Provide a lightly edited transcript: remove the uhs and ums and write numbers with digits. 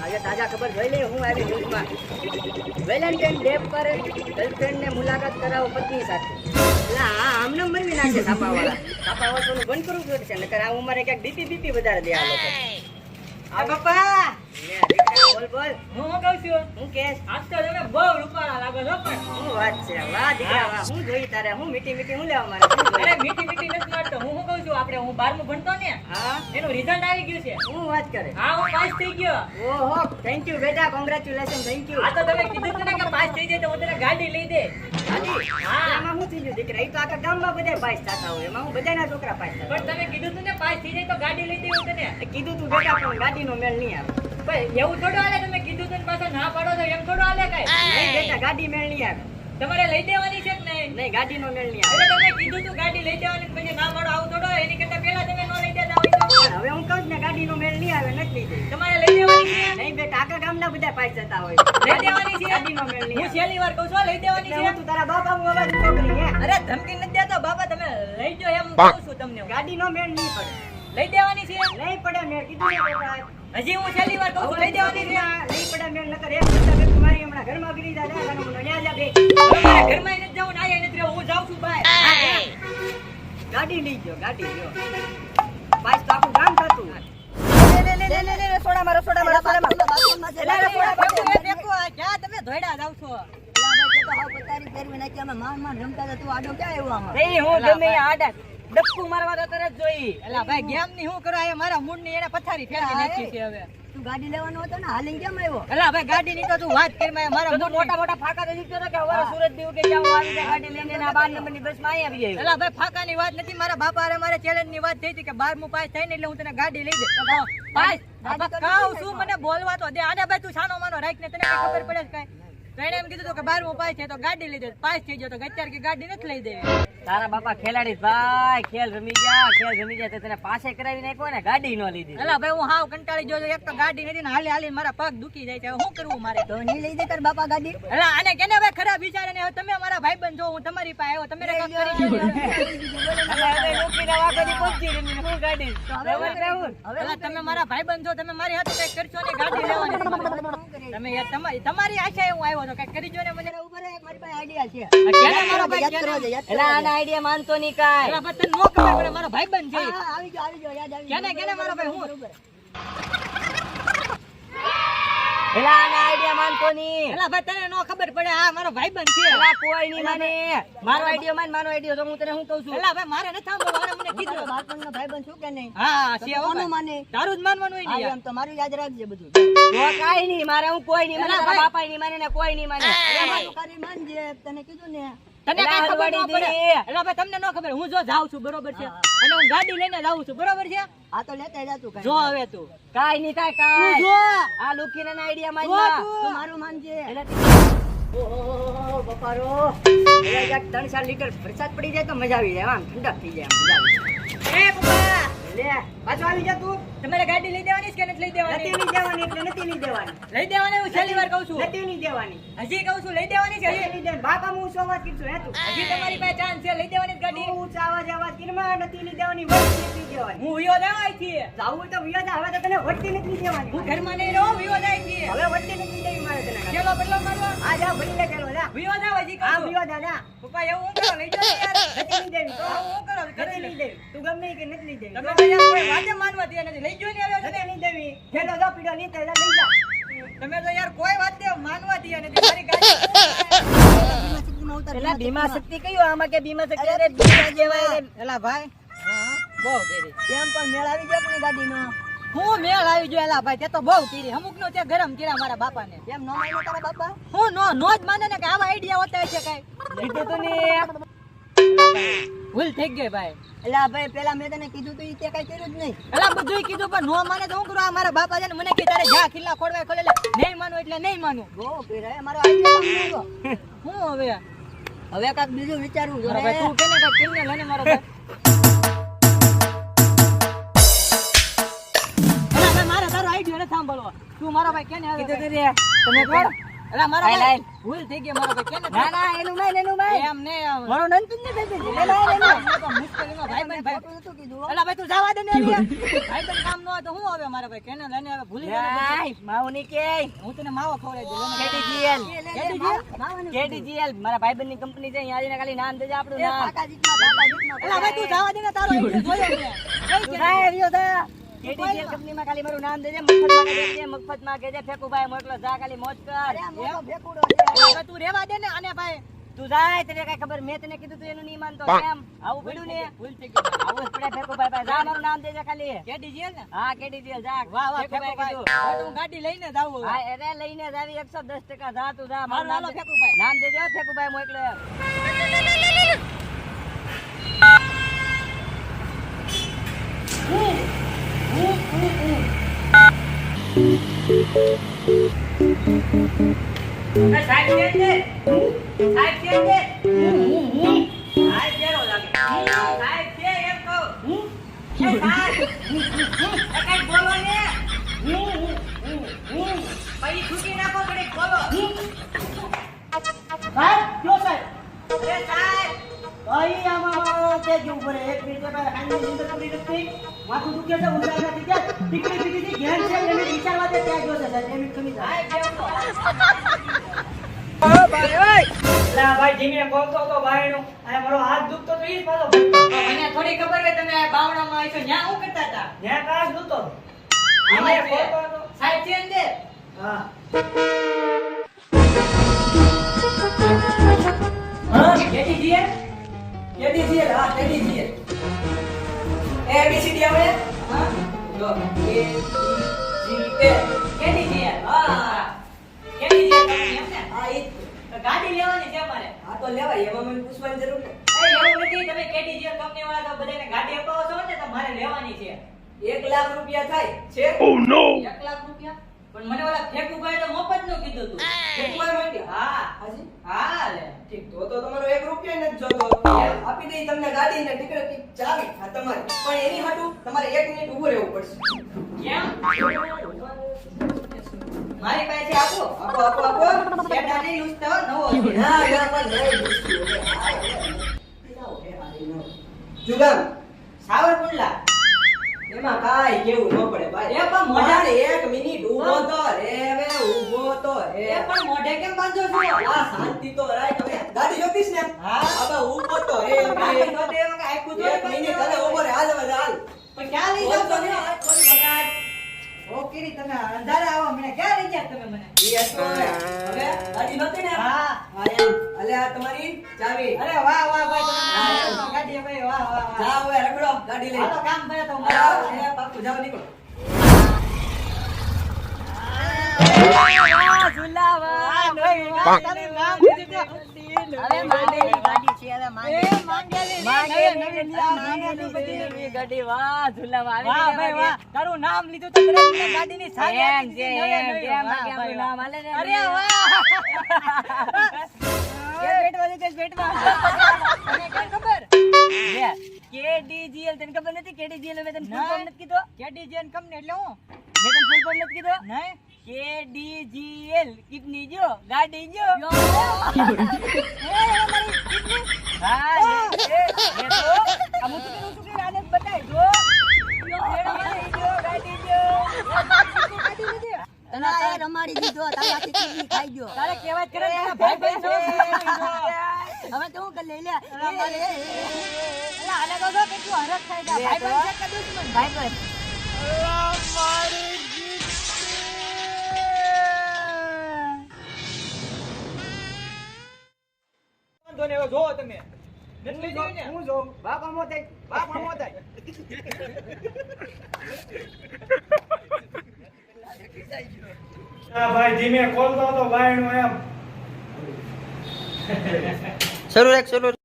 આજે તાજા ખબર જોઈ લે હું આવી ન્યૂઝમાં વેલેન્ટાઇન ડે પર ગર્લફ્રેન્ડને મુલાકાત કરાવો પત્ની સાથે. એટલે આ આમને મરવી નાખે છાપાવાળા. છાપાવાળાનું બંધ કરવું પડશે નકર આ ઉંમરે ક્યાંક બીપી વધારે દે આ લોકો. આ બાપા બોલ બોલ હું કહું છું હું કેસ આજ તો તમે બહુ રૂપાળા લાગો છો પણ હું વાત છે વાહ દીકરા વાહ હું જોઈ તારે હું મીઠી હું લેવા મારે શું જોઈ? અરે મીઠી નથી મારતો હું કહું છું આપણે હું 12મું ભણતો ને હા એનું રિઝલ્ટ આવી ગયું છે. હું વાત કરે હા હું પાસ થઈ ગયો. ઓહો થેન્ક યુ બેટા કોંગ્રેચ્યુલેશન થેન્ક યુ. આ તો તમે કીધું હતું ને કે પાસ થઈ જાય તો હું તને ગાડી લઈ દે. હા એમાં શું થઈ ગયું દીકરા? એ તો આખા ગામમાં બધા પાસ થતા હોય એમાં હું બધાના છોકરા પાસ થતા પણ તમે કીધું હતું ને પાસ થઈ જાય તો ગાડી લઈ દે હું તને. હોય. કીધું તું બેટા પણ ગાડીનો મેળ નહીં આવે. ભાઈ એવું થોડું હાલે તમે કીધું હતું ને પાછા ના પાડો છો એમ થોડું હાલે કઈ. નહીં બેટા ગાડી મેળ નહીં આવે. તમારે લઈ દેવાની છે કે નહીં? નહીં ગાડીનો મેળ નહીં આવે. એટલે તમે કીધું તું ગાડી લઈ દેવાની પછી ના પાડો આવું થોડો એની કરતા પહેલા તમે ન લઈ દેતા હોય તો. પણ હવે હું કહું છું ને ગાડીનો મેળ નહીં આવે નથી લઈ દે. તમારે લઈ દેવાની છે. નહીં બેટા આખા ગામના બધા પાસ થતા હોય. લઈ દેવાની છે. ગાડીનો મેળ નહીં હું આવે. છેલ્લી વાર કહું છું લઈ દેવાની એટલે છે. હું તું તારા બાપા હું અવાજ ઊંચો કરી હે. અરે ધમકી નથી દેતો બાપા તમે લઈ જાઓ એમ કહું છું તમને હું. ગાડીનો મેળ નહીં પડે. લઈ દેવાની છે. નહીં પડે મેળ કીધું ને બેટા. હજી હું છેલ્લી વાર કહું છું લઈ દેવાની છે. નહીં પડે મેળ નકર એક કરતા બે મારી હમણાં ઘરમાં ગીરી જાય અને મને ન્યા જા બે. મારે ઘરમાં નથી જવું ને આયા નથી રહેવું. હું જાઉં છું બહાર. ગાડી લઈ ગયો ગાડી લ્યો. પાસ તો આખું ગામ થતું. રસોડામાં ક્યાં તમે ધોઈડા જાવ છો? ડબકુ મારવા તો તરત જોઈ. એલા ભાઈ ગેમ ની હું કરો આ મારા મૂડ ની એને પથારી ફેરવી નાખી છે હવે. તું ગાડી લેવાનો હતો ને હાલીને કેમ આવ્યો? એલા ભાઈ ગાડી ની તો તું વાત કરી મારા મૂડ મોટા મોટા ફાકા તો દીધો તો કે હવે સુરત દીવ કે જાવ આવી જાય ગાડી લઈને આ 12 નંબર ની બસ માં આવી જાય. એલા ભાઈ ફાકા ની વાત નથી મારા બાપા અરે મારે ચેલેન્જ ની વાત થઈ હતી કે 12મું પાસ થઈને એટલે હું તને ગાડી લઈ દે. પાસ કાવ શું મને બોલવા તો દે. આને ભાઈ તું છાનો માનો રાખ ને તને કઈ ખબર પડે છે કઈ? તો એને એમ કીધું કે 12મું પાસ છે તો ગાડી લઈ દે. પાસ થઈ ગયો તો અત્યારે કે ગાડી નથી લઈ દેવી. તારા બાપા ખેલાડી ભાઈ ખેલ રમી જા તો તને પાસે કરાવી નાખ્યો ને ગાડી નો લીધી. એલા ભાઈ હું હાવ કંટાળી ગયો છું. એક તો ગાડી નથી ને હાલી હાલી મારા પગ દુખી જાય છે. હવે શું કરવું મારે? તો નહીં લઈ દે તાર બાપા ગાડી. એલા આને કેને ભાઈ ખરાબ વિચારે ને હવે તમે મારા ભાઈબંધ છો હું તમારી પાસે આવ્યો તમે કામ કરી દો. હવે લોકોના વાગોની પહોંચી રહી ને હું ગાડી. એલા તમે મારા ભાઈબંધ છો તમે મારી હાથે કઈ કરશો ને ગાડી લેવાની તમે યાર તમારી આશા હું આવ્યો તો કઈ કરી જો ને મને. મારી પાસે આઈડિયા છે. કેને મારો ભાઈ કેને? એલા આના આઈડિયા માનતો નહીં કાઈ. એલા બતન નો ખબર પડે મારો ભાઈબંધ છે. આવી ગયો યાદ આવી કેને મારો ભાઈ હું એલા આના આઈડિયા માનતો નહીં. એલા ભાઈ તને નો ખબર પડે આ મારો ભાઈબંધ છે. એલા કોઈ નહીં માને. મારો આઈડિયા તો હું તને શું કહું છું. એલા ભાઈ મારે નથી સાંભળવું આને મને કીધું. બાળપણનો ભાઈબંધ છું કે નહીં? હા છે હો કોનું ભાઈ. માને? તારું જ માનવાનું હોય ને યાર. એમ તો મારું યાદ રાખજે બધું. તો કાઈ નહીં મારે હું કોઈ નહીં માને. એલા તારા ભાઈ. બાપાય નહીં માને ને કોઈ નહીં માને. એલા તું ખાલી માનજે તને કીધું ને. તને એલા કઈ ખબર ન હલવાડી પડે. દે. એલા ભાઈ તમને ન ખબર હું જો જાઉં છું બરોબર છે અને હું ગાડી લઈને જાઉં છું બરોબર છે. આ તો લેતા જા તું જો હવે તું કાઈ નહીં થાય તું કાઈ. જો આ લુકીના આઈડિયા માન જો ના. તું. તું મારું માનજે. ઓહો બપારો. એલા યાર 3-4 લીટર વરસાદ પડી જાય તો મજા આવી જાય. આમ ઠંડક થઈ જાય આમ મજા આવી જાય. એ પપ્પા લે પાછો આવી જા તું. તમારે ગાડી લઈ દેવાની છે કે નથી લઈ દેવાની? નથી નહીં દેવાની એટલે નથી નહીં દેવાની. લઈ દેવાની હું છેલ્લી વાર કહું છું. નથી નહીં દેવાની. હજી કહું છું લઈ દેવાની છે નથી હજી. નહીં દેવાની. બાપા હું શું વાત કીધું હે તું? હજી તમારી પાસે ચાન્સ છે લઈ દેવાની જ ગાડી. હું આવાજ કિરમાં નથી નહીં દેવાની. વટતી નથી દેવાની. હું વિયો દેવાય છે. જાવું હોય તો વિવાદ હવે તો તને વટતી નથી દેવાની. હું ઘરમાં નહીં રહું વિયો જાય છે. હવે વટતી નથી દેવી મારે તને. ચલો બદલો મારવા. આ જા ભરી લે પેલો જા. વિયો જાવ હજી કહું આ છું. વિવાદ આ જા. પપ્પા એવું હું કરો લઈ જાઓ યાર. નથી નહીં દેવી. તો હું કરો નથી નહીં દેવી. તું ગમે ઈ કે નથી નહીં દેવી. તમે તો યાર કોઈ વાતે માનવા તૈયાર નથી. લઈ જો ને હવે નથી તમે. નહીં દેવી. પેલો જો પીડો નહીં થાય લઈ જા. તમે તો યાર કોઈ વાત દે માનવા તૈયાર નથી. મારી ગાડી પેલા ભીમા શક્તિ કયું આમાં કે ભીમા શક્તિ અરે ભીમા જેવાય રે. એલા ભાઈ બહુ કરી. કેમ પણ મેળ આવી ગયો કોની ગાડીનો? હું મેળ આવી ગયો એલા ભાઈ તે તો બહુ કરી. અમુક નો ત્યાં ગરમ કર્યા મારા બાપાને. કેમ નો માન્યો તારા બાપા? હું નો જ માને ને કે આવા આઈડિયા હોતા હશે કઈ. કીધું તું ને. ભૂલ થઈ ગઈ ભાઈ. એલા ભાઈ પેલા મેં તને કીધું તું ઈ તે કઈ કર્યું જ નહીં. એલા બધુંય કીધું પણ નો માને તો હું કરું? આ મારા બાપા છે ને મને કે તારે જા ખીલ્લા ખોડવાય ખોલે નહીં માનું એટલે નહીં માનું. બહુ પીરાય મારો આઈડિયા કામ હું હવે હવે કાક બીજું વિચારવું મારા જોઈએ. ભાઈ તું કેને કાક કિન્ને લઈને મારો ભાઈ. એલા ભાઈ મારે તારો આઈડિયા નથી સાંભળવો. તું મારા ભાઈ કેને હવે કીધું તું ભાઈ? રે. તમે કોણ? અલા મારો લાઈ, ભાઈ લાઈ. ભૂલ થઈ ગઈ મારો ભાઈ કેને ના ના એનું ભાઈ એનું ભાઈ એમ ને મારો નંદુ ને ભાઈ લે લે મુશ્કેલીમાં ભાઈબંધ ભાઈ અલા ભાઈ તું જવા દે ને હવે. ભાઈબંધ કામ ન હોય તો હું આવે મારા ભાઈ કેને લઈને હવે ભૂલી ગયો લાઈ માઉની કે હું તને માવો ખવડાવી દઉં કેડીજીએલ કેડીજીએલ? કેડીજીએલ મારા ભાઈબંધની કંપની છે અહીંયા આવીને ખાલી નામ દેજે આપણું નામ અલા ભાઈ તું જવા દે ને તારો ઇન્ટરેસ્ટ જોયો મેં તું જાય રહ્યો તા કેડીજીએલ કંપનીમાં ખાલી મારું નામ દેજે મફતમાં કહેજે ફેકુભાઈ મોકલો જા ખાલી મોજ કર અલા ભાઈ તું રેવા દે ને અને ભાઈ તું જાય તને કઈ ખબર મેં તને કીધું તું એનું નહીં માનતો કેમ આવું પડ્યું ને ભૂલ થઈ ગઈ આવું જ પડે ફેકુભાઈ ભાઈ જા મારું નામ દેજે ખાલી કેડીજીએલ ને હા કેડીજીએલ જા વાહ વાહ ફેકુભાઈ ફેકુભાઈ કીધું. હવે તો હું ગાડી લઈને જ આવું હા અરે લઈને જ આવી 110% જા તું જા મારું નામ હાલો દે- ફેકુભાઈ. નામ દેજે હો ફેકુભાઈ મોકલે મને થોડી ખબર હોય તમે આ બાવણામાં આવીશો ન્યા શું કરતા હતા સાહેબ છે ને કેડીજીએલ કેડીજીએલ હા કેડીજીએલ કંપની એમ ને તો ગાડી લેવાની છે અમારે એવું નથી તમે કેડીજીએલ કંપની વાળા તો બધાને ગાડી અપાવો છો ને તો મારે લેવાની છે 1 લાખ રૂપિયા થાય છે 1 લાખ રૂપિયા પણ મને ઓલા ફેકુભાઈ તો મફત નું કીધું તું ફેકુભાઈ મોકલ્યા? હા હાજી હા લે ઠીક તો તમારો 1 રૂપિયા નથી જોતો આપી દઈ તમને ગાડી ને ટિકિટ ચાવી આ તમારી પણ એની હાટુ તમારે 1 મિનિટ ઊભું રહેવું પડશે કેમ મારી પાસે આપો આપો સેટા નહીં લૂસતા હો નવો છે. ના ના પણ લઈ જુગામ સાવરકુંડલા એમાં કાઈ કેવું ન પડે ભાઈ એ પણ મોઢા- 1 મિનિટ ઊભો તો રે હવે ઊભો તો રે એ પણ મોઢે કેમ બાંધો છો આ શાંતિ તો રાખ હવે ગાડી જોતીશ ને હા. હવે ઊભો તો રે ગાડી તો તે વખત આખું તો 1 મિનિટ હવે ઊભો રે હાલ હવે હાલ પણ ક્યાં લઈ જાવ તમે ઓ કેરી તમે અંધારે આવો મને ક્યાં લઈ ગયા તમે મને હવે ગાડી નહોતી ને હા હા એમ અલે આ તમારી ચાવી અરે વાહ વાહ ભાઈ હા, તમે ગાડી ભાઈ વાહ વાહ વાહ જાઓ હવે રખડો ગાડી લઈ હાલો કામ કરે તો જાઓ, મારા એ પાકું જાઓ નીકળો હવે માંગેલી ગાડી છે હવે માંગેલી ગાડી વાહ ઝુલાવા વાહ ભાઈ વાહ તારું નામ લીધું તો તરત મને ગાડીની સારી એમ આપી છે, દીધી. એમ, નવે નવે. કેમ વાહ, બાકી ભાઈ, આપણું નામ વાહ. હાલે ને? અરે વાહ પેટમાં તને કેમ ખબર KDGL તને ખબર નથી KDGL મેં તને full ના. form નથી કીધો કેડીજીએન કંપની એટલે હું મેં તને full form નથી કીધો નહીં KDGL કિડની જો ગાડી જો એ મારી કિડની હા એ તો આ હું તું શું કે આને બતાય જો ગાડી જો ગાડી જો ગાડી લીધી તને આ રમાડી દીધો તારાથી કિડની ખાઈ ગયો તારે કહેવાય કરે ને તારા ભાઈ છો હવે તો હું કરી લઈ લે અલા આને તો જો કેટલું હરખ થાય છે ભાઈ બન છે કે દુશ્મન ભાઈ ભાઈ જોવો તમે નથી જોયું ને? હું જો બાપા મોતે બાપા મોતે ભાઈ ધીમે ખોલતો હતો બાયણું એમ શરૂ રાખ શરૂ